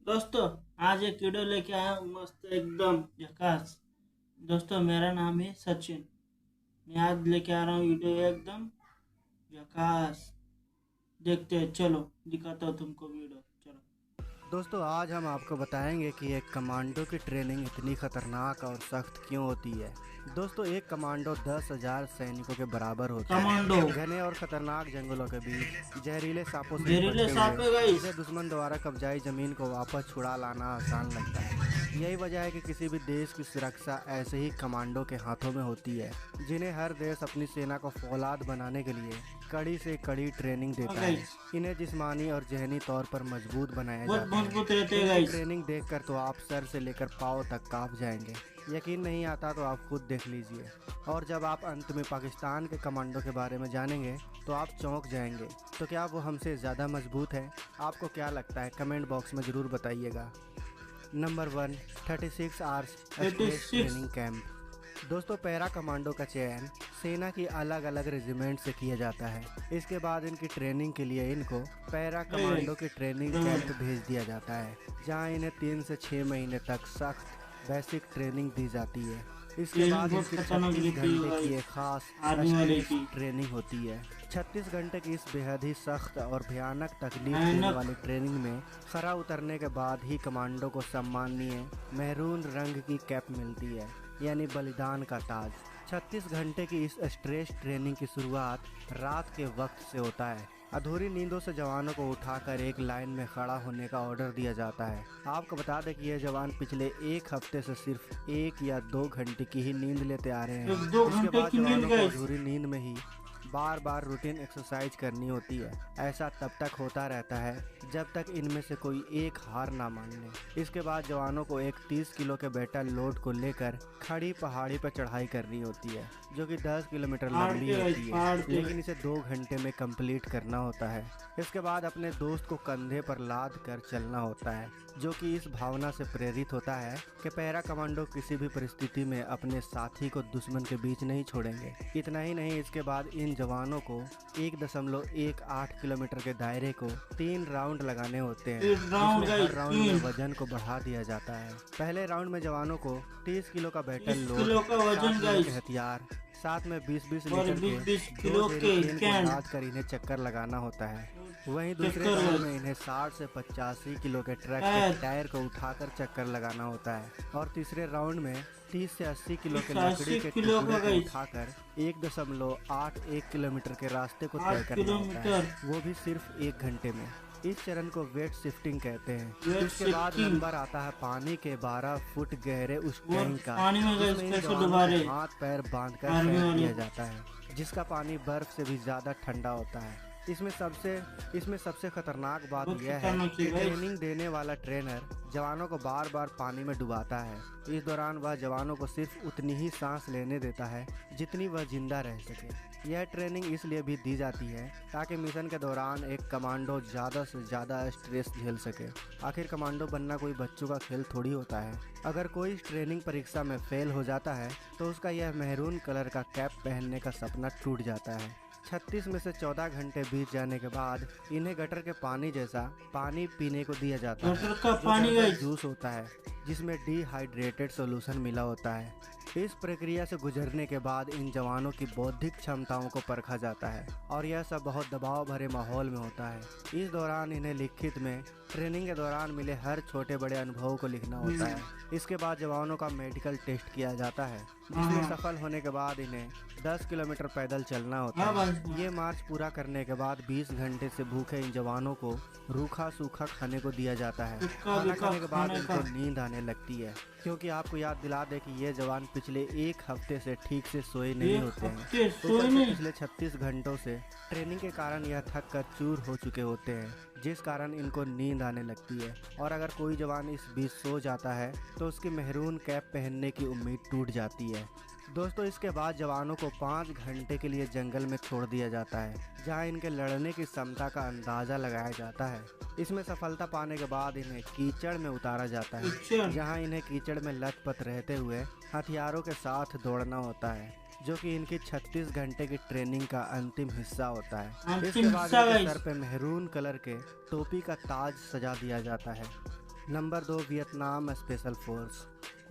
दोस्तों, आज एक वीडियो लेके आया हूँ मस्त एकदम झकास। दोस्तों, मेरा नाम है सचिन। मैं आज लेके आ रहा हूँ वीडियो एकदम झकास। देखते हैं, चलो दिखाता हूँ तुमको वीडियो, चलो। दोस्तों आज हम आपको बताएंगे कि एक कमांडो की ट्रेनिंग इतनी खतरनाक और सख्त क्यों होती है। दोस्तों एक कमांडो 10,000 सैनिकों के बराबर होता कमांडो। है। घने और खतरनाक जंगलों के बीच जहरीले सांपों से जहरीले निपटते सांप हुए है गाइस। इसे दुश्मन द्वारा कब्जाई जमीन को वापस छुड़ा लाना आसान लगता है। यही वजह है कि किसी भी देश की सुरक्षा ऐसे ही कमांडो के हाथों में होती है, जिन्हें हर देश अपनी सेना को फौलाद बनाने के लिए कड़ी से कड़ी ट्रेनिंग हाँ देता है। गाइस, इन्हें जिस्मानी और जहनी तौर पर मजबूत बनाया बहुत जाता है। मजबूत रहते हैं इनकी गाइस। ट्रेनिंग देखकर तो आप सर से लेकर पाँव तक कांप जाएंगे। यकीन नहीं आता तो आप खुद देख लीजिए। और जब आप अंत में पाकिस्तान के कमांडो के बारे में जानेंगे तो आप चौंक जाएंगे। तो क्या वो हमसे ज़्यादा मजबूत है? आपको क्या लगता है? कमेंट बॉक्स में ज़रूर बताइएगा। Number 1, 36 hours stress 36। Training camp. दोस्तों पैरा कमांडो का चयन सेना की अलग अलग रेजिमेंट से किया जाता है। इसके बाद इनकी ट्रेनिंग के लिए इनको पैरा कमांडो के ट्रेनिंग कैंप भेज दिया जाता है, जहां इन्हें 3 से 6 महीने तक सख्त बेसिक ट्रेनिंग दी जाती है। इसके ट्रेनिंग बाद बहुत इनकी खतरनाक 36 रहती है घंटे की गाइस, एक खास आर्मी वाले स्ट्रेस की। ट्रेनिंग होती है। 36 घंटे की इस बेहद ही सख्त और भयानक तकलीफ देने भयानक। वाली ट्रेनिंग में खरा उतरने के बाद ही कमांडो को सम्माननीय मैरून रंग की कैप मिलती है, यानी बलिदान का ताज। 36 घंटे की इस स्ट्रेस ट्रेनिंग की शुरुआत रात के वक्त से होता है। अधूरी नींदों से जवानों को उठाकर एक लाइन में खड़ा होने का ऑर्डर दिया जाता है। आपको बता दें कि ये जवान पिछले एक हफ्ते से सिर्फ 1 या 2 घंटे की ही नींद लेते आ रहे हैं। एक दो इसके घंटे बाद की नींद जवानों को गाइस। अधूरी नींद में ही बार बार रूटीन एक्सरसाइज करनी होती है। ऐसा तब तक होता रहता है जब तक इनमें से कोई एक हार ना मान ले। इसके बाद जवानों को एक 30 किलो के बेटल लोड को लेकर खड़ी पहाड़ी पर चढ़ाई करनी होती है, जो कि 10 किलोमीटर लंबी फाड़ते गाइस, होती है, फाड़ते। लेकिन इसे 2 घंटे में कंप्लीट करना होता है। इसके बाद अपने दोस्त को कंधे पर लाद कर चलना होता है, जो कि इस भावना से प्रेरित होता है कि पैरा कमांडो किसी भी परिस्थिति में अपने साथी को दुश्मन के बीच नहीं छोड़ेंगे। इतना ही नहीं, इसके बाद इन जवानों को 1.18 किलोमीटर के दायरे को 3 राउंड लगाने होते हैं, एक राउंड जिसमें हर गाइस, राउंड में 3। वजन को बढ़ा दिया जाता है। पहले राउंड में जवानों को 30 किलो का बैटल 30 लोड, किलो का वजन 7 किलो के गाइस, हथियार, साथ में 20-20 और लीटर के 20-20 दो किलो के जेरी केन को कैन। लाद कर इन्हें चक्कर लगाना होता है। वहीं दूसरे चक्कर राउंड में गाइस। इन्हें 60 से 85 किलो के ट्रक के शायद टायर को उठाकर चक्कर लगाना होता है। और तीसरे राउंड में 30 से 80 किलो के 80 लकड़ी के किलो टुकड़े का को गाइस। उठाकर 1.81 किलोमीटर के रास्ते को तय 8 करना होता है, किलोमीटर वो भी सिर्फ 1 घंटे में। इस चरण को वेट शिफ्टिंग कहते हैं। वेट इसके बाद शिफ्टिंग। नंबर आता है पानी के 12 फुट गहरे उस और टैंक का, पानी में गाइस जिसमें इन कैसे जवानों डुबारे को हाथ पैर बांधकर आर्मी फेंक वाले दिया को। जाता है, जिसका पानी बर्फ से भी ज़्यादा ठंडा होता है। इसमें सबसे खतरनाक बात बहुत यह है खतरनाक कि है गाइस। ट्रेनिंग देने वाला ट्रेनर जवानों को बार बार पानी में डुबाता है। इस दौरान वह जवानों को सिर्फ उतनी ही सांस लेने देता है जितनी वह जिंदा रह सके। यह ट्रेनिंग इसलिए भी दी जाती है ताकि मिशन के दौरान एक कमांडो ज़्यादा से ज़्यादा स्ट्रेस झेल सके। आखिर कमांडो बनना कोई बच्चों का खेल थोड़ी होता है। अगर कोई इस ट्रेनिंग परीक्षा में फेल हो जाता है तो उसका यह मेहरून कलर का कैप पहनने का सपना टूट जाता है। 36 में से 14 घंटे बीत जाने के बाद इन्हें गटर के पानी जैसा पानी पीने को दिया जाता है, गटर का जो पानी गटर गाइस। जूस होता है, जिसमें डिहाइड्रेटेड सॉल्यूशन मिला होता है। इस प्रक्रिया से गुजरने के बाद इन जवानों की बौद्धिक क्षमताओं को परखा जाता है, और यह सब बहुत दबाव भरे माहौल में होता है। इस दौरान इन्हें लिखित में ट्रेनिंग के दौरान मिले हर छोटे बड़े अनुभवों को लिखना होता है। इसके बाद जवानों का मेडिकल टेस्ट किया जाता है, जिसमें सफल होने के बाद इन्हें 10 किलोमीटर पैदल चलना होता हाँ है। भाई। ये मार्च पूरा करने के बाद 20 घंटे से भूखे इन जवानों को रूखा सूखा खाने को दिया जाता है। उसका खाना भी खाने के बाद खाने इनको का। नींद आने लगती है, क्योंकि आपको याद दिला दे कि ये जवान पिछले एक हफ्ते से ठीक से सोए नहीं एक होते हैं। हफ्ते ऊपर सोए से नहीं। पिछले 36 घंटों से ट्रेनिंग के कारण यह थक कर चूर हो चुके होते हैं, जिस कारण इनको नींद आने लगती है। और अगर कोई जवान इस बीच सो जाता है तो उसकी मेहरून कैप पहनने की उम्मीद टूट जाती है। दोस्तों इसके बाद जवानों को 5 घंटे के लिए जंगल में छोड़ दिया जाता है, जहां इनके लड़ने की क्षमता का अंदाज़ा लगाया जाता है। इसमें सफलता पाने के बाद इन्हें कीचड़ में उतारा जाता है, कीचड़। जहां इन्हें कीचड़ में लथपथ रहते हुए हथियारों के साथ दौड़ना होता है, जो कि इनकी 36 घंटे की ट्रेनिंग का अंतिम हिस्सा होता है। अंतिम इसके बाद हिस्सा इनके गाइस। सर पे मेहरून कलर के टोपी का ताज सजा दिया जाता है। Number 2, Vietnam special force.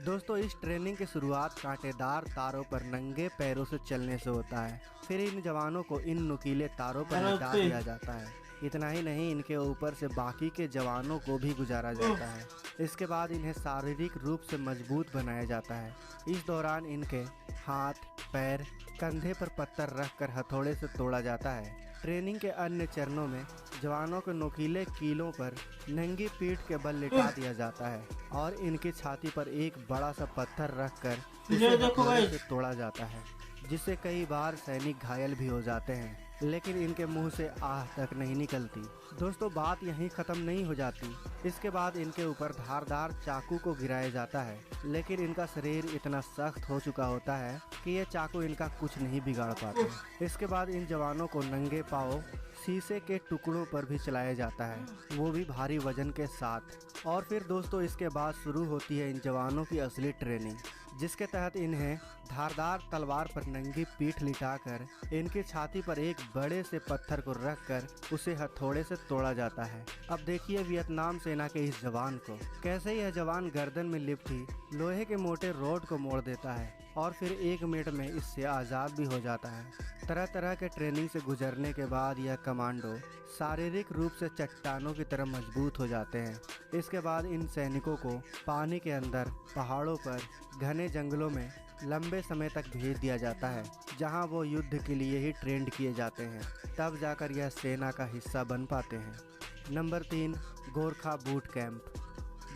दोस्तों, इस ट्रेनिंग की शुरुआत कांटेदार तारों पर नंगे पैरों से चलने से होता है। फिर इन जवानों को इन नुकीले तारों पर अरे लिटा पे दिया जाता है। इतना ही नहीं, इनके ऊपर से बाकी के जवानों को भी गुजारा जाता है। इसके बाद इन्हें शारीरिक रूप से मजबूत बनाया जाता है। इस दौरान इनके हाथ, पैर, कंधे पर पत्थर रखकर हथौड़े से तोड़ा जाता है। ट्रेनिंग के अन्य चरणों में जवानों को नुकीले कीलों पर नंगी पीठ के बल लिटा दिया जाता है और इनकी छाती पर एक बड़ा सा पत्थर रखकर उसे ये देखो हथौड़े भाई। से तोड़ा जाता है, जिससे कई बार सैनिक घायल भी हो जाते हैं, लेकिन इनके मुंह से आह तक नहीं निकलती। दोस्तों, बात यहीं ख़त्म नहीं हो जाती। इसके बाद इनके ऊपर धारदार चाकू को गिराया जाता है, लेकिन इनका शरीर इतना सख्त हो चुका होता है कि ये चाकू इनका कुछ नहीं बिगाड़ पाते। इसके बाद इन जवानों को नंगे पांव शीशे के टुकड़ों पर भी चलाया जाता है, वो भी भारी वजन के साथ। और फिर दोस्तों, इसके बाद शुरू होती है इन जवानों की असली ट्रेनिंग, जिसके तहत इन्हें धारदार तलवार पर नंगी पीठ लिटाकर इनकी छाती पर एक बड़े से पत्थर को रखकर उसे हथौड़े से तोड़ा जाता है। अब देखिए वियतनाम सेना के इस जवान को, कैसे यह जवान गर्दन में लिपटी लोहे के मोटे रॉड को मोड़ देता है और फिर 1 मिनट में इससे आज़ाद भी हो जाता है। तरह तरह के ट्रेनिंग से गुजरने के बाद यह कमांडो शारीरिक रूप से चट्टानों की तरह मजबूत हो जाते हैं। इसके बाद इन सैनिकों को पानी के अंदर, पहाड़ों पर, घने जंगलों में लंबे समय तक भेज दिया जाता है, जहां वो युद्ध के लिए ही ट्रेंड किए जाते हैं। तब जाकर यह सेना का हिस्सा बन पाते हैं। Number 3, Gorkha boot camp.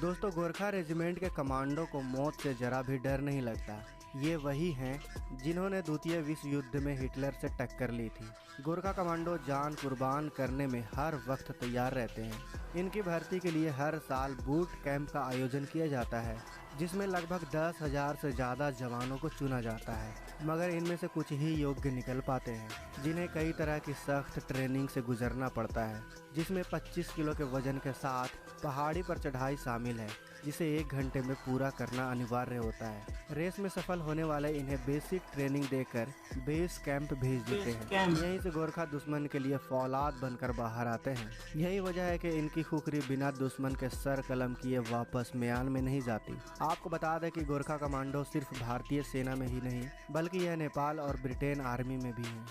दोस्तों, गोरखा रेजिमेंट के कमांडो को मौत से जरा भी डर नहीं लगता। ये वही हैं जिन्होंने द्वितीय विश्व युद्ध में हिटलर से टक्कर ली थी। गोरखा कमांडो जान कुर्बान करने में हर वक्त तैयार रहते हैं। इनकी भर्ती के लिए हर साल बूट कैंप का आयोजन किया जाता है, जिसमें लगभग 10,000 से ज़्यादा जवानों को चुना जाता है, मगर इनमें से कुछ ही योग्य निकल पाते हैं, जिन्हें कई तरह की सख्त ट्रेनिंग से गुजरना पड़ता है, जिसमें 25 किलो के वजन के साथ पहाड़ी पर चढ़ाई शामिल है, जिसे 1 घंटे में पूरा करना अनिवार्य होता है। रेस में सफल होने वाले इन्हें बेसिक ट्रेनिंग देकर बेस कैंप भेज देते हैं। यहीं से गोरखा दुश्मन के लिए फौलाद बनकर बाहर आते हैं। यही वजह है कि इनकी खुखरी बिना दुश्मन के सर कलम किए वापस म्यान में नहीं जाती। आपको बता दें कि गोरखा कमांडो सिर्फ भारतीय सेना में ही नहीं, बल्कि यह नेपाल और ब्रिटेन आर्मी में भी है।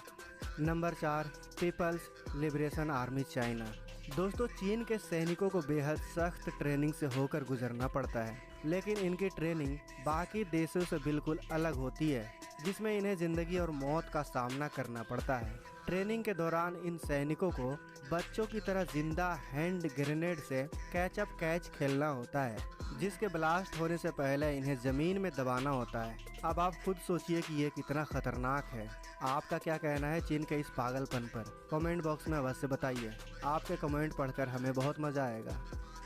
Number 4, People's Liberation Army China. दोस्तों, चीन के सैनिकों को बेहद सख्त ट्रेनिंग से होकर गुजरना पड़ता है, लेकिन इनकी ट्रेनिंग बाकी देशों से बिल्कुल अलग होती है, जिसमें इन्हें जिंदगी और मौत का सामना करना पड़ता है। ट्रेनिंग के दौरान इन सैनिकों को बच्चों की तरह जिंदा हैंड ग्रेनेड से कैच अप कैच खेलना होता है, जिसके ब्लास्ट होने से पहले इन्हें ज़मीन में दबाना होता है। अब आप खुद सोचिए कि ये कितना खतरनाक है। आपका क्या कहना है चीन के इस पागलपन पर? कमेंट बॉक्स में अवश्य बताइए। आपके कमेंट पढ़कर हमें बहुत मज़ा आएगा।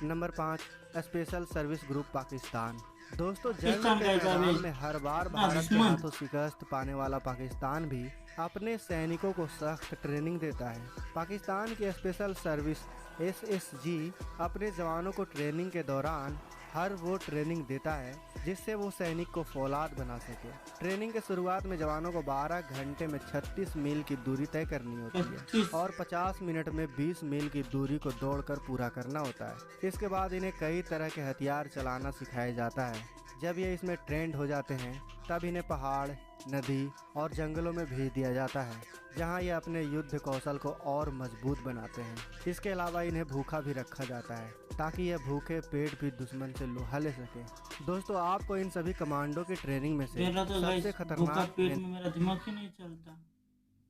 Number 5, special service group Pakistan. दोस्तों, जंग के मैदान में हर बार भारत के हाथों शिकस्त पाने वाला पाकिस्तान भी अपने सैनिकों को सख्त ट्रेनिंग देता है। पाकिस्तान की स्पेशल सर्विस SSG अपने जवानों को ट्रेनिंग के दौरान हर वो ट्रेनिंग देता है जिससे वो सैनिक को फौलाद बना सके। ट्रेनिंग के शुरुआत में जवानों को 12 घंटे में 36 मील की दूरी तय करनी होती है और 50 मिनट में 20 मील की दूरी को दौड़कर पूरा करना होता है। इसके बाद इन्हें कई तरह के हथियार चलाना सिखाया जाता है। जब ये इसमें ट्रेंड हो जाते हैं, तब इन्हें पहाड़, नदी और जंगलों में भेज दिया जाता है, जहां ये अपने युद्ध कौशल को और मजबूत बनाते हैं। इसके अलावा इन्हें भूखा भी रखा जाता है, ताकि यह भूखे पेट भी दुश्मन से लोहा ले सके। दोस्तों, आपको इन सभी कमांडो की ट्रेनिंग में से मेरा तो सबसे गाइस खतरनाक पेट में मेरा दिमाग ही नहीं चलता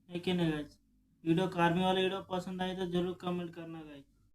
है कि नहीं गाइस। वीडियो आर्मी वाला वीडियो पसंद आए तो जरूर कमेंट करना गाइस।